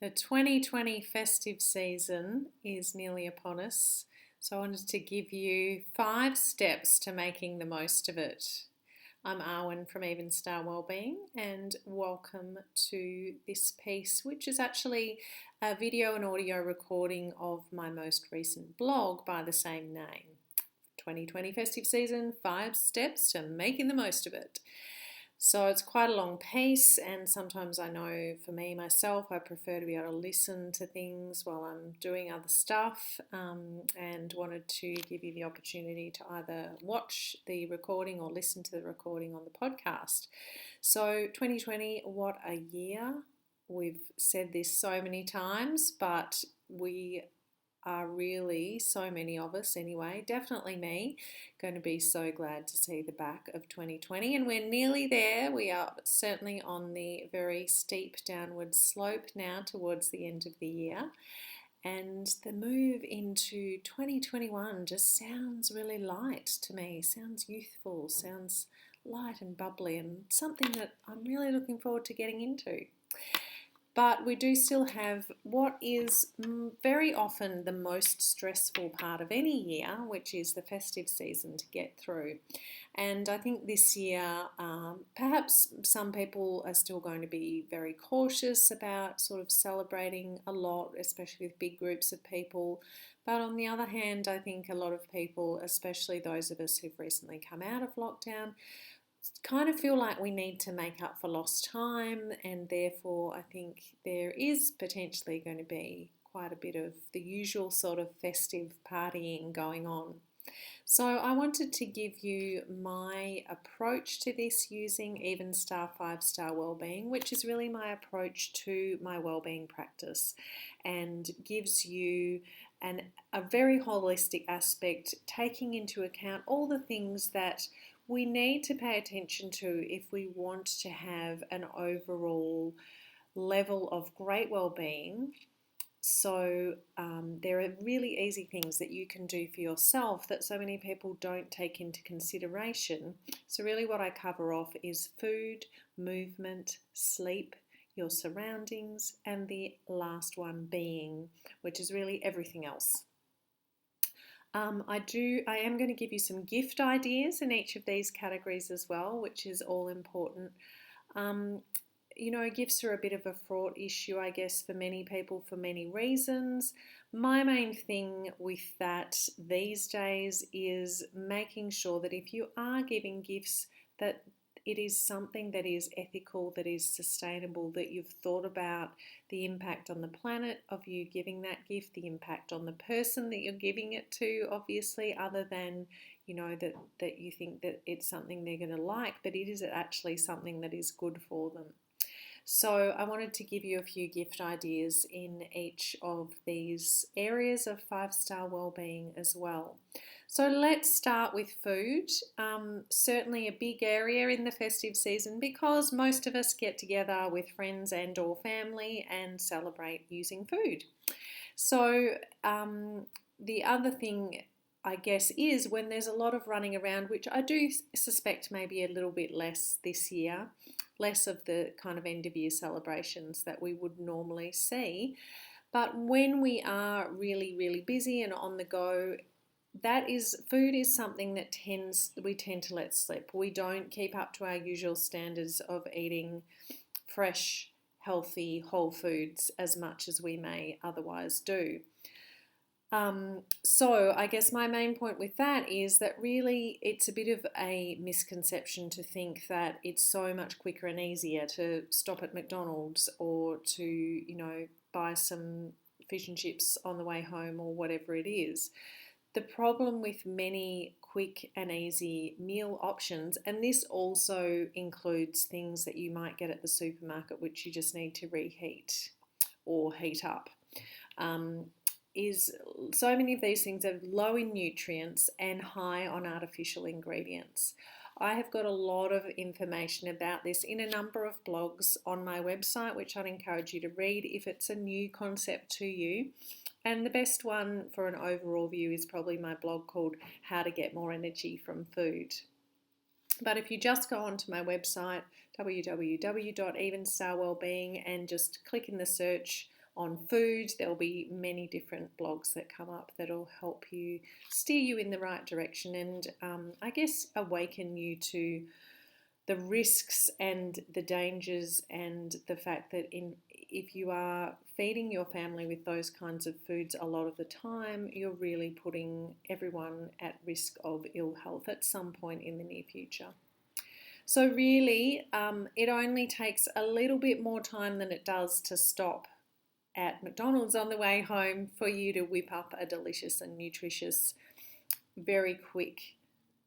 The 2020 festive season is nearly upon us, so I wanted to give you 5 steps to making the most of it. I'm Arwen from Star Wellbeing, and welcome to this piece, which is actually a video and audio recording of my most recent blog by the same name. 2020 festive season, 5 steps to making the most of it. So it's quite a long piece, and sometimes I know for me myself I prefer to be able to listen to things while I'm doing other stuff, and wanted to give you the opportunity to either watch the recording or listen to the recording on the podcast. So 2020, what a year. We've said this so many times, but we are really, so many of us anyway, definitely me, going to be so glad to see the back of 2020. And we're nearly there. We are certainly on the very steep downward slope now towards the end of the year. And the move into 2021 just sounds really light to me, sounds youthful, sounds light and bubbly, and something that I'm really looking forward to getting into. But we do still have what is very often the most stressful part of any year, which is the festive season to get through. And I think this year, perhaps some people are still going to be very cautious about sort of celebrating a lot, especially with big groups of people. But on the other hand, I think a lot of people, especially those of us who've recently come out of lockdown, kind of feel like we need to make up for lost time, and therefore I think there is potentially going to be quite a bit of the usual sort of festive partying going on. So I wanted to give you my approach to this using Evenstar 5-Star Wellbeing, which is really my approach to my wellbeing practice, and gives you a very holistic aspect, taking into account all the things that we need to pay attention to if we want to have an overall level of great well-being. So there are really easy things that you can do for yourself that so many people don't take into consideration. So really what I cover off is food, movement, sleep, your surroundings, and the last one being, which is really everything else. I am going to give you some gift ideas in each of these categories as well, which is all important. Gifts are a bit of a fraught issue, I guess, for many people for many reasons. My main thing with that these days is making sure that if you are giving gifts, that it is something that is ethical, that is sustainable, that you've thought about the impact on the planet of you giving that gift, the impact on the person that you're giving it to, obviously, other than, that you think that it's something they're going to like, but it is actually something that is good for them. So I wanted to give you a few gift ideas in each of these areas of 5-Star Wellbeing as well. So let's start with food. Certainly a big area in the festive season because most of us get together with friends and or family and celebrate using food. So the other thing, I guess, is when there's a lot of running around, which I do suspect maybe a little bit less this year, less of the kind of end of year celebrations that we would normally see. But when we are really, really busy and on the go, food is something that we tend to let slip. We don't keep up to our usual standards of eating fresh, healthy, whole foods as much as we may otherwise do. So I guess my main point with that is that really it's a bit of a misconception to think that it's so much quicker and easier to stop at McDonald's or to, buy some fish and chips on the way home or whatever it is. The problem with many quick and easy meal options, and this also includes things that you might get at the supermarket which you just need to reheat or heat up, is so many of these things are low in nutrients and high on artificial ingredients. I have got a lot of information about this in a number of blogs on my website, which I'd encourage you to read if it's a new concept to you. And the best one for an overall view is probably my blog called How to Get More Energy from Food. But if you just go onto my website, www.evenstarwellbeing, and just click in the search on food. There'll be many different blogs that come up that'll help you steer you in the right direction and I guess awaken you to the risks and the dangers and the fact that if you are feeding your family with those kinds of foods a lot of the time, you're really putting everyone at risk of ill health at some point in the near future. So really, it only takes a little bit more time than it does to stop at McDonald's on the way home for you to whip up a delicious and nutritious, very quick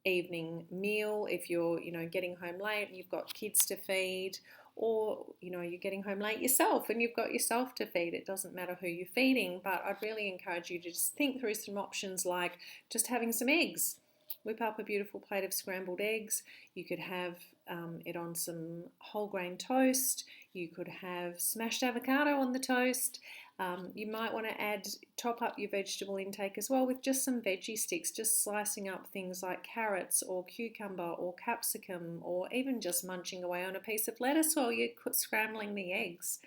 evening meal. If you're, getting home late and you've got kids to feed, or, you're getting home late yourself and you've got yourself to feed. It doesn't matter who you're feeding, but I'd really encourage you to just think through some options like just having some eggs. Whip up a beautiful plate of scrambled eggs. You could have it on some whole grain toast. You could have smashed avocado on the toast. You might want to top up your vegetable intake as well with just some veggie sticks, just slicing up things like carrots or cucumber or capsicum, or even just munching away on a piece of lettuce while you're scrambling the eggs.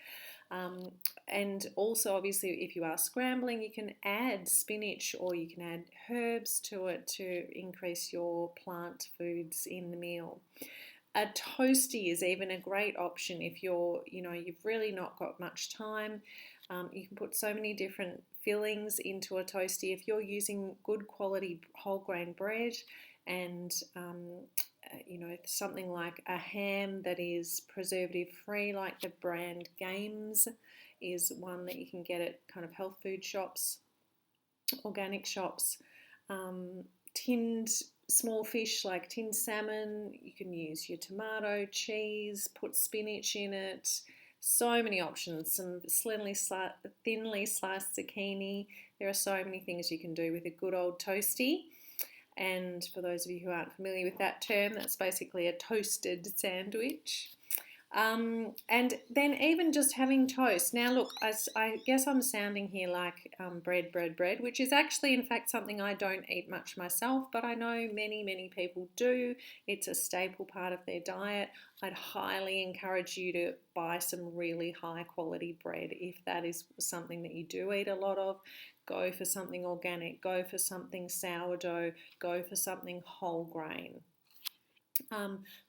And also, obviously, if you are scrambling, you can add spinach or you can add herbs to it to increase your plant foods in the meal. A toasty is even a great option if you've really not got much time. You can put so many different fillings into a toasty. If you're using good quality whole grain bread and something like a ham that is preservative free, like the brand Games is one that you can get at kind of health food shops, organic shops. Tinned small fish like tinned salmon, you can use your tomato, cheese, put spinach in it. So many options, some thinly sliced zucchini. There are so many things you can do with a good old toasty. And for those of you who aren't familiar with that term, that's basically a toasted sandwich. And then even just having toast. Now look, I guess I'm sounding here like bread, which is actually in fact something I don't eat much myself, but I know many people do. It's a staple part of their diet. I'd highly encourage you to buy some really high quality bread if that is something that you do eat a lot of. Go for something organic, go for something sourdough, go for something whole grain.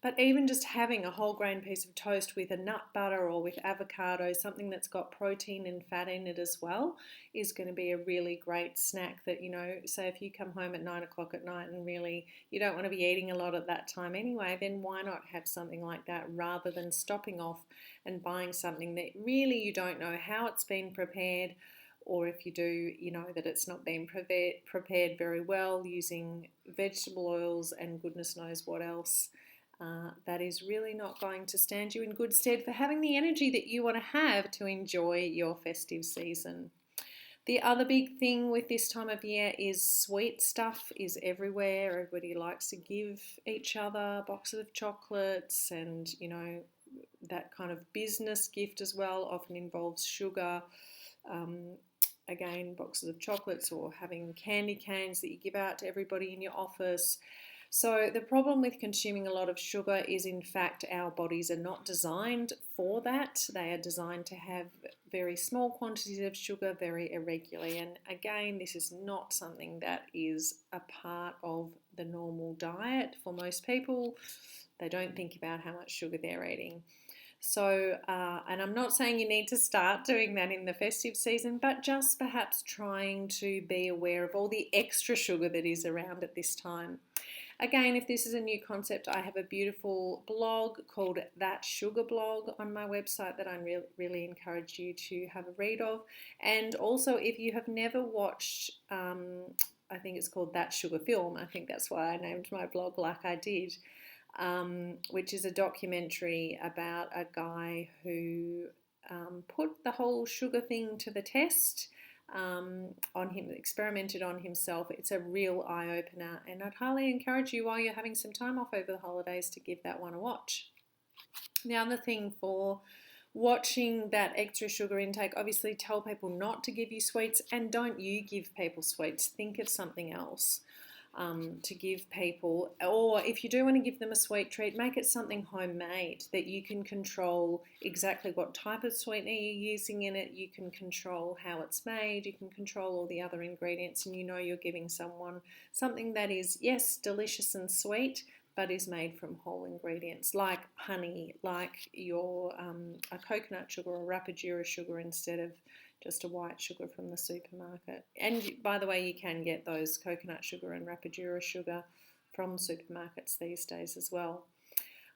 But even just having a whole grain piece of toast with a nut butter or with avocado, something that's got protein and fat in it as well, is going to be a really great snack that, say if you come home at 9 o'clock at night and really you don't want to be eating a lot at that time anyway, then why not have something like that rather than stopping off and buying something that really you don't know how it's been prepared, or if you do, that it's not been prepared very well using vegetable oils and goodness knows what else. That is really not going to stand you in good stead for having the energy that you want to have to enjoy your festive season. The other big thing with this time of year is sweet stuff is everywhere. Everybody likes to give each other boxes of chocolates and, that kind of business gift as well often involves sugar. Again, boxes of chocolates or having candy canes that you give out to everybody in your office. So the problem with consuming a lot of sugar is in fact our bodies are not designed for that. They are designed to have very small quantities of sugar very irregularly. And again, this is not something that is a part of the normal diet for most people. They don't think about how much sugar they're eating. So, and I'm not saying you need to start doing that in the festive season, but just perhaps trying to be aware of all the extra sugar that is around at this time. Again, if this is a new concept, I have a beautiful blog called That Sugar Blog on my website that I really encourage you to have a read of. And also, if you have never watched, I think it's called That Sugar Film, I think that's why I named my blog like I did. Which is a documentary about a guy who put the whole sugar thing to the test experimented on himself. It's a real eye-opener, and I'd highly encourage you while you're having some time off over the holidays to give that one a watch. The other thing for watching that extra sugar intake, obviously tell people not to give you sweets, and don't you give people sweets. Think of something else. to give people. Or if you do want to give them a sweet treat, make it something homemade that you can control exactly what type of sweetener you're using in it. You can control how it's made. You can control all the other ingredients, and you know you're giving someone something that is, yes, delicious and sweet, but is made from whole ingredients like honey, like your a coconut sugar or Rapidura sugar instead of just a white sugar from the supermarket. And by the way, you can get those coconut sugar and Rapidura sugar from supermarkets these days as well.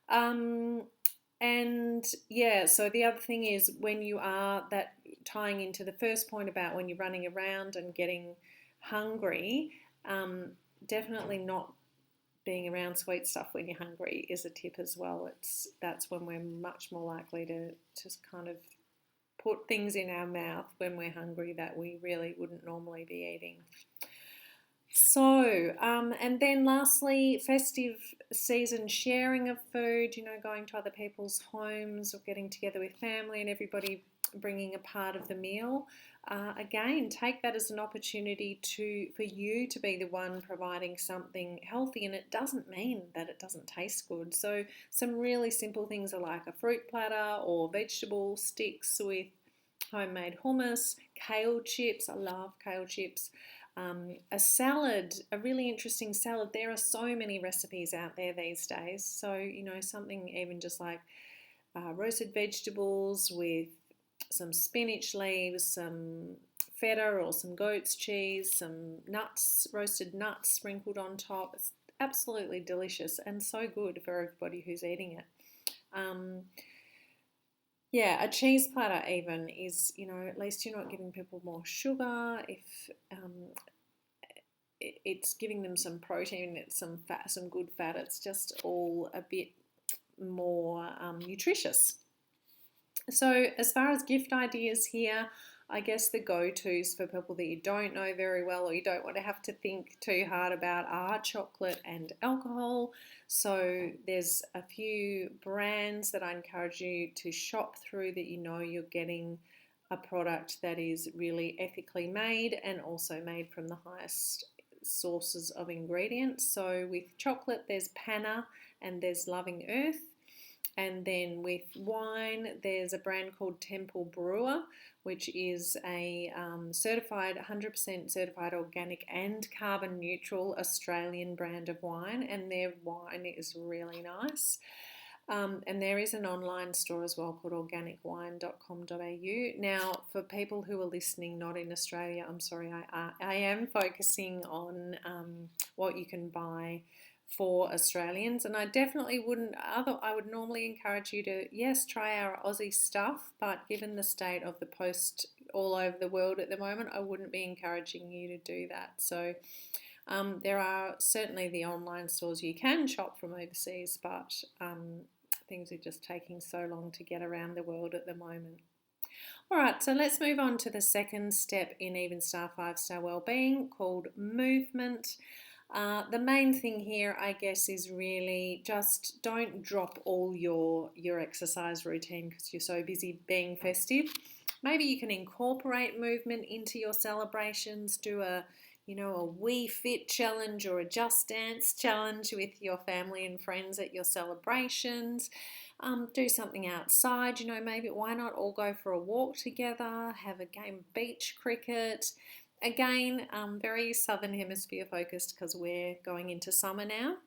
And yeah, so the other thing is when you are that tying into the first point about when you're running around and getting hungry, definitely not being around sweet stuff when you're hungry is a tip as well. That's when we're much more likely to just kind of put things in our mouth when we're hungry that we really wouldn't normally be eating. So, and then lastly, festive season sharing of food, going to other people's homes or getting together with family and everybody bringing a part of the meal. Again, take that as an opportunity for you to be the one providing something healthy, and it doesn't mean that it doesn't taste good. So some really simple things are like a fruit platter or vegetable sticks with homemade hummus, kale chips. I love kale chips. A salad, a really interesting salad. There are so many recipes out there these days. So, something even just like roasted vegetables with some spinach leaves, some feta or some goat's cheese, some nuts, roasted nuts sprinkled on top. It's absolutely delicious and so good for everybody who's eating it. Yeah, a cheese platter even is, at least you're not giving people more sugar. If it's giving them some protein, it's some fat, some good fat. It's just all a bit more nutritious. So as far as gift ideas here, I guess the go-tos for people that you don't know very well or you don't want to have to think too hard about are chocolate and alcohol. So there's a few brands that I encourage you to shop through that you're getting a product that is really ethically made and also made from the highest sources of ingredients. So with chocolate, there's Panna and there's Loving Earth. And then with wine, there's a brand called Temple Brewer, which is a 100% certified organic and carbon neutral Australian brand of wine. And their wine is really nice. And there is an online store as well called organicwine.com.au. Now, for people who are listening not in Australia, I'm sorry, I am focusing on what you can buy for Australians, and I definitely I would normally encourage you to, yes, try our Aussie stuff, but given the state of the post all over the world at the moment, I wouldn't be encouraging you to do that. So there are certainly the online stores you can shop from overseas, but things are just taking so long to get around the world at the moment. All right, so let's move on to the second step in Evenstar 5-Star Wellbeing called movement. The main thing here, I guess, is really just don't drop all your exercise routine because you're so busy being festive. Maybe you can incorporate movement into your celebrations, do a We Fit challenge or a Just Dance challenge with your family and friends at your celebrations. Do something outside, maybe why not all go for a walk together, have a game of beach cricket. Again, very Southern Hemisphere focused because we're going into summer now.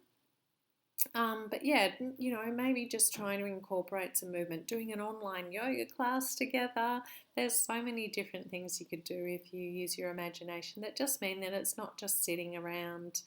But yeah, maybe just trying to incorporate some movement, doing an online yoga class together. There's so many different things you could do if you use your imagination that just mean that it's not just sitting around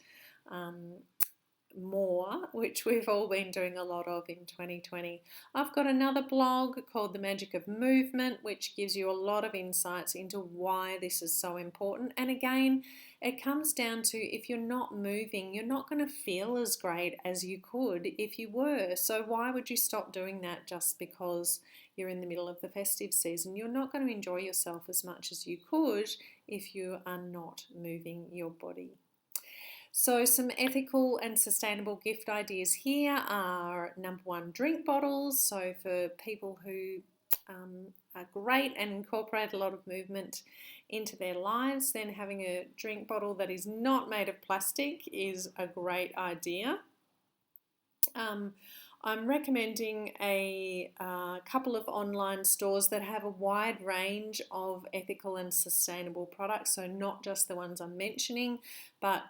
more, which we've all been doing a lot of in 2020. I've got another blog called The Magic of Movement, which gives you a lot of insights into why this is so important. And again, it comes down to if you're not moving, you're not going to feel as great as you could if you were. So why would you stop doing that just because you're in the middle of the festive season? You're not going to enjoy yourself as much as you could if you are not moving your body. So some ethical and sustainable gift ideas here are number one, drink bottles. So for people who are great and incorporate a lot of movement into their lives, then having a drink bottle that is not made of plastic is a great idea. I'm recommending a couple of online stores that have a wide range of ethical and sustainable products, so not just the ones I'm mentioning, but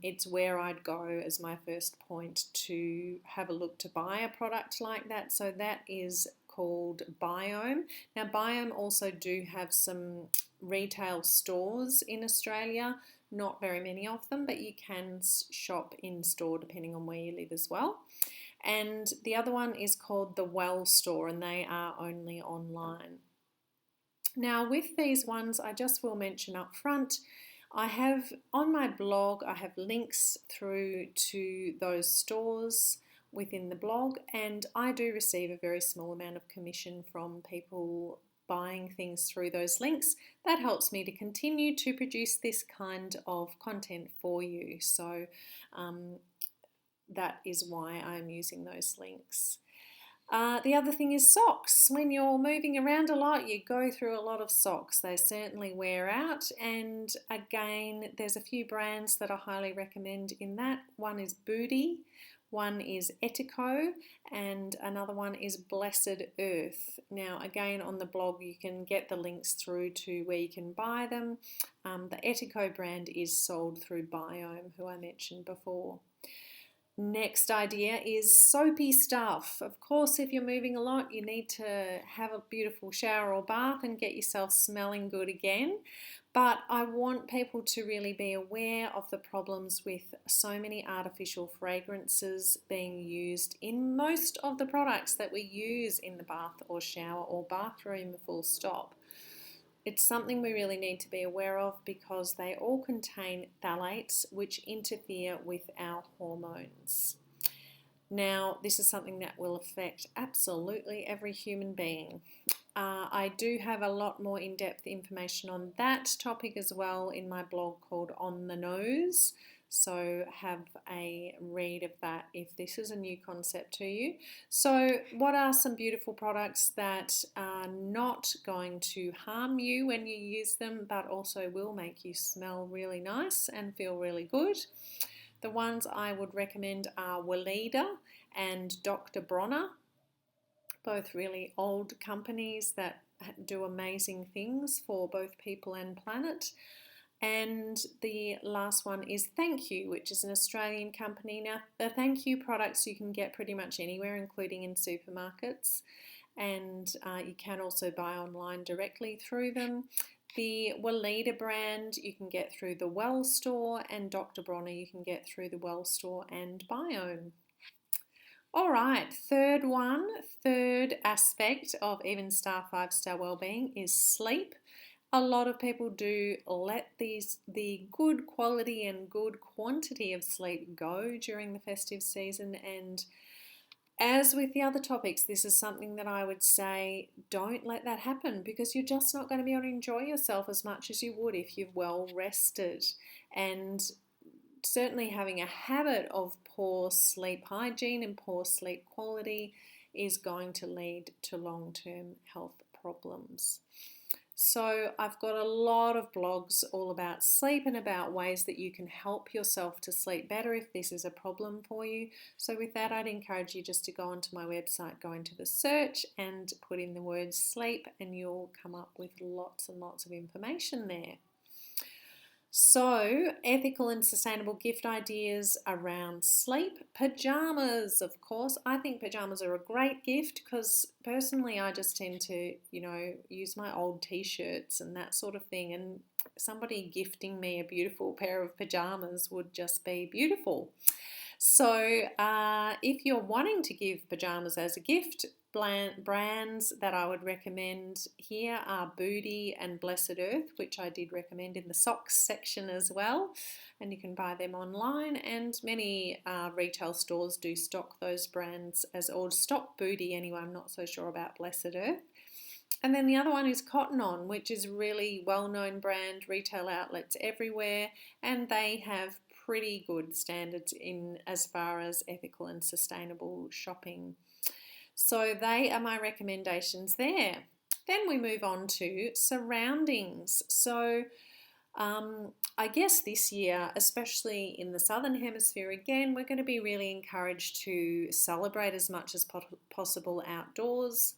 it's where I'd go as my first point to have a look to buy a product like that. So that is called Biome. Now, Biome also do have some retail stores in Australia, not very many of them, but you can shop in store depending on where you live as well. And the other one is called the Well Store, and they are only online. Now, with these ones, I just will mention up front, I have on my blog, I have links through to those stores within the blog, and I do receive a very small amount of commission from people buying things through those links. That helps me to continue to produce this kind of content for you. So that is why I'm using those links. The other thing is socks. When you're moving around a lot, you go through a lot of socks. They certainly wear out. And again, there's a few brands that I highly recommend in that. One is Booty, one is Etico, and another one is Blessed Earth. Now, again, on the blog, you can get the links through to where you can buy them. The Etico brand is sold through Biome, who I mentioned before. Next idea is soapy stuff. Of course, if you're moving a lot, you need to have a beautiful shower or bath and get yourself smelling good again. But I want people to really be aware of the problems with so many artificial fragrances being used in most of the products that we use in the bath or shower or bathroom, full stop. It's something we really need to be aware of because they all contain phthalates which interfere with our hormones. Now, this is something that will affect absolutely every human being. I do have a lot more in-depth information on that topic as well in my blog called On the Nose. So have a read of that if this is a new concept to you. So what are some beautiful products that are not going to harm you when you use them, but also will make you smell really nice and feel really good? The ones I would recommend are Weleda and Dr. Bronner, both really old companies that do amazing things for both people and planet. And the last one is Thank You, which is an Australian company. Now, the Thank You products you can get pretty much anywhere, including in supermarkets. And you can also buy online directly through them. The Weleda brand you can get through the Well Store, and Dr. Bronner you can get through the Well Store and Biome. All right, third aspect of Evenstar 5-star wellbeing is sleep. A lot of people do let the good quality and good quantity of sleep go during the festive season, and as with the other topics, this is something that I would say don't let that happen because you're just not going to be able to enjoy yourself as much as you would if you've well rested. And certainly having a habit of poor sleep hygiene and poor sleep quality is going to lead to long-term health problems. So I've got a lot of blogs all about sleep and about ways that you can help yourself to sleep better if this is a problem for you. So with that, I'd encourage you just to go onto my website, go into the search and put in the word sleep, and you'll come up with lots and lots of information there. So, ethical and sustainable gift ideas around sleep. Pajamas, of course. I think pajamas are a great gift because personally I just tend to, use my old t-shirts and that sort of thing. And somebody gifting me a beautiful pair of pajamas would just be beautiful. So, if you're wanting to give pajamas as a gift, brands that I would recommend here are Booty and Blessed Earth, which I did recommend in the socks section as well, and you can buy them online, and many retail stores do stock those brands or stock Booty anyway. I'm not so sure about Blessed Earth. And then the other one is Cotton On, which is a really well-known brand, retail outlets everywhere, and they have pretty good standards in as far as ethical and sustainable shopping. So they are my recommendations there. Then we move on to surroundings. So I guess this year, especially in the Southern Hemisphere, again, we're going to be really encouraged to celebrate as much as possible outdoors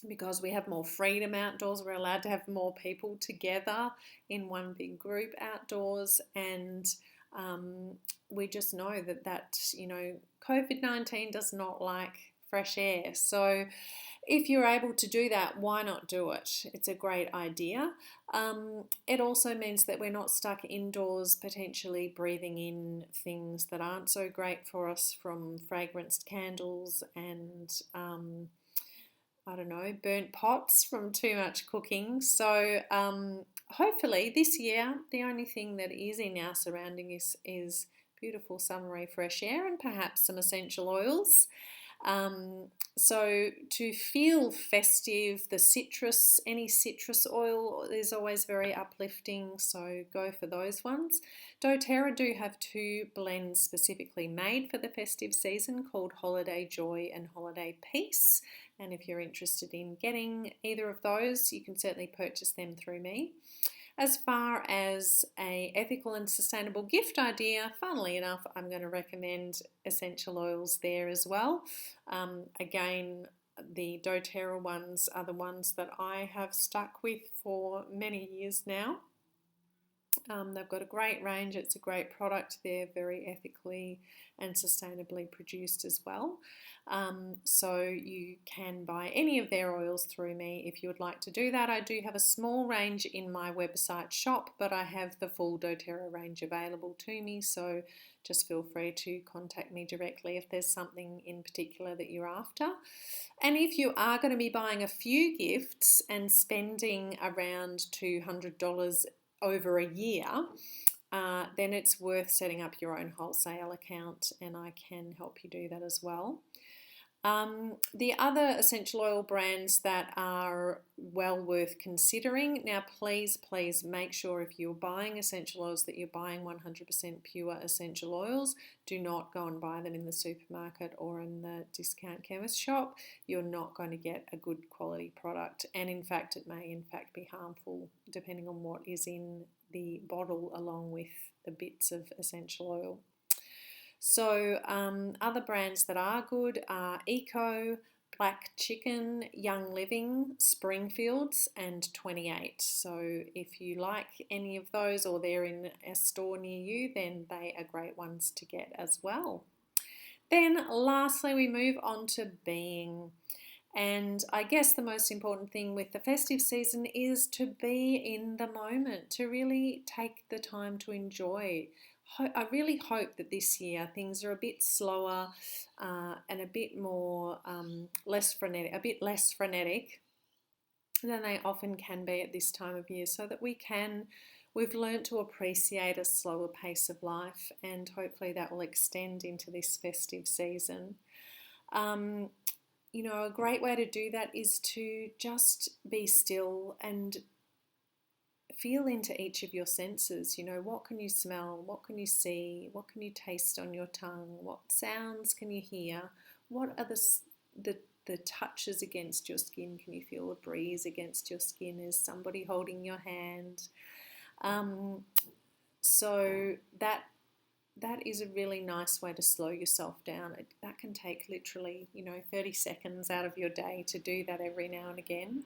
because we have more freedom outdoors. We're allowed to have more people together in one big group outdoors, and we just know that COVID-19 does not like fresh air. So if you're able to do that, why not do it? It's a great idea. It also means that we're not stuck indoors, potentially breathing in things that aren't so great for us, from fragranced candles and burnt pots from too much cooking. So hopefully this year, the only thing that is in our surrounding is beautiful summery fresh air and perhaps some essential oils. So to feel festive, any citrus oil is always very uplifting, so go for those ones. doTERRA do have 2 blends specifically made for the festive season called Holiday Joy and Holiday Peace, and if you're interested in getting either of those, you can certainly purchase them through me. As far as an ethical and sustainable gift idea, funnily enough, I'm going to recommend essential oils there as well. Again, the doTERRA ones are the ones that I have stuck with for many years now. They've got a great range. It's a great product. They're very ethically and sustainably produced as well. So you can buy any of their oils through me if you would like to do that. I do have a small range in my website shop, but I have the full doTERRA range available to me, so just feel free to contact me directly if there's something in particular that you're after. And if you are going to be buying a few gifts and spending around $200 over a year, then it's worth setting up your own wholesale account, and I can help you do that as well. The other essential oil brands that are well worth considering. Now, please make sure if you're buying essential oils that you're buying 100% pure essential oils. Do not go and buy them in the supermarket or in the discount chemist shop. You're not going to get a good quality product, and in fact it may be harmful depending on what is in the bottle along with the bits of essential oil. So other brands that are good are Eco, Black Chicken, Young Living, Springfields and 28. So if you like any of those or they're in a store near you, then they are great ones to get as well. Then lastly, we move on to being. And I guess the most important thing with the festive season is to be in the moment, to really take the time to enjoy. I really hope that this year things are a bit slower and a bit more less frenetic than they often can be at this time of year, so that we've learned to appreciate a slower pace of life, and hopefully that will extend into this festive season. A great way to do that is to just be still and feel into each of your senses. What can you smell? What can you see? What can you taste on your tongue? What sounds can you hear? What are the touches against your skin? Can you feel a breeze against your skin? Is somebody holding your hand? So that is a really nice way to slow yourself down. That can take literally, 30 seconds out of your day to do that every now and again.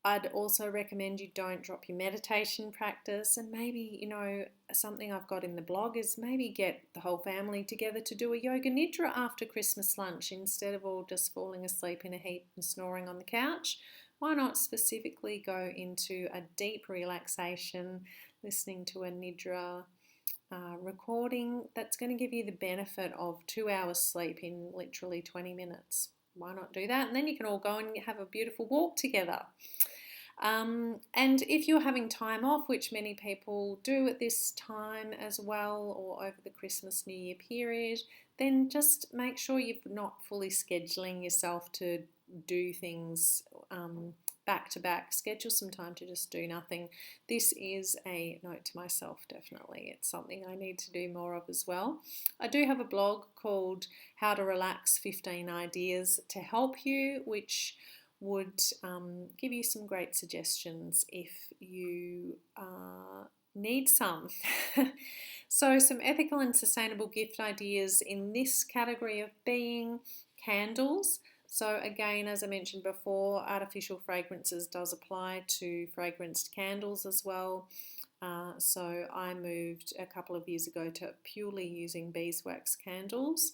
I'd also recommend you don't drop your meditation practice, and maybe, something I've got in the blog is maybe get the whole family together to do a yoga nidra after Christmas lunch instead of all just falling asleep in a heap and snoring on the couch. Why not specifically go into a deep relaxation, listening to a nidra recording that's going to give you the benefit of 2 hours sleep in literally 20 minutes. Why not do that? And then you can all go and have a beautiful walk together. And if you're having time off, which many people do at this time as well, or over the Christmas New Year period, then just make sure you're not fully scheduling yourself to do things back to back, schedule some time to just do nothing. This is a note to myself, definitely. It's something I need to do more of as well. I do have a blog called How to Relax 15 Ideas to Help You, which would give you some great suggestions if you need some. So some ethical and sustainable gift ideas in this category of being candles. So again, as I mentioned before, artificial fragrances does apply to fragranced candles as well. So I moved a couple of years ago to purely using beeswax candles,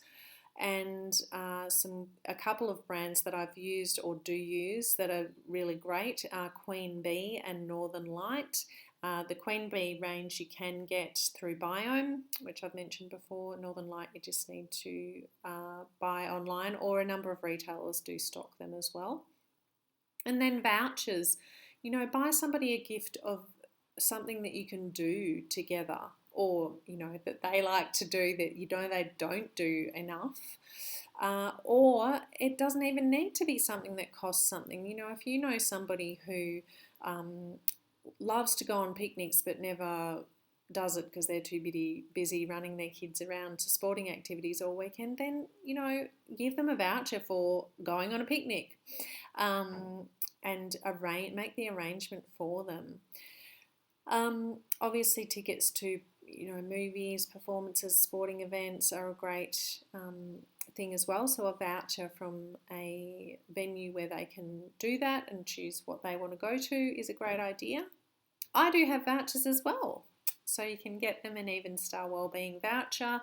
and a couple of brands that I've used or do use that are really great are Queen Bee and Northern Light. The Queen Bee range you can get through Biome, which I've mentioned before. Northern Light you just need to buy online, or a number of retailers do stock them as well. And then vouchers. Buy somebody a gift of something that you can do together, or that they like to do that they don't do enough. Or it doesn't even need to be something that costs something. If you know somebody who loves to go on picnics but never does it because they're too busy running their kids around to sporting activities all weekend, then give them a voucher for going on a picnic, and make the arrangement for them. Obviously tickets to movies, performances, sporting events are a great thing as well. So a voucher from a venue where they can do that and choose what they want to go to is a great idea. I do have vouchers as well, so you can get them an Evenstar Wellbeing voucher.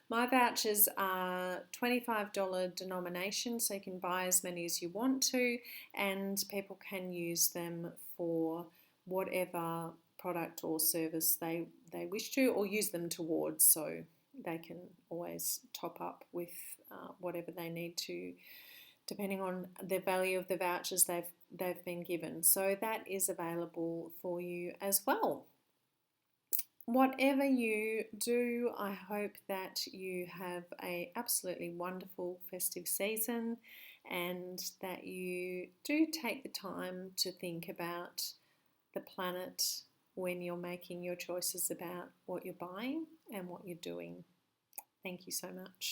My vouchers are $25 denomination, so you can buy as many as you want to, and people can use them for whatever product or service they wish to, or use them towards, so they can always top up with whatever they need to, depending on the value of the vouchers they've been given. So that is available for you as well. Whatever you do, I hope that you have an absolutely wonderful festive season, and that you do take the time to think about the planet when you're making your choices about what you're buying and what you're doing. Thank you so much.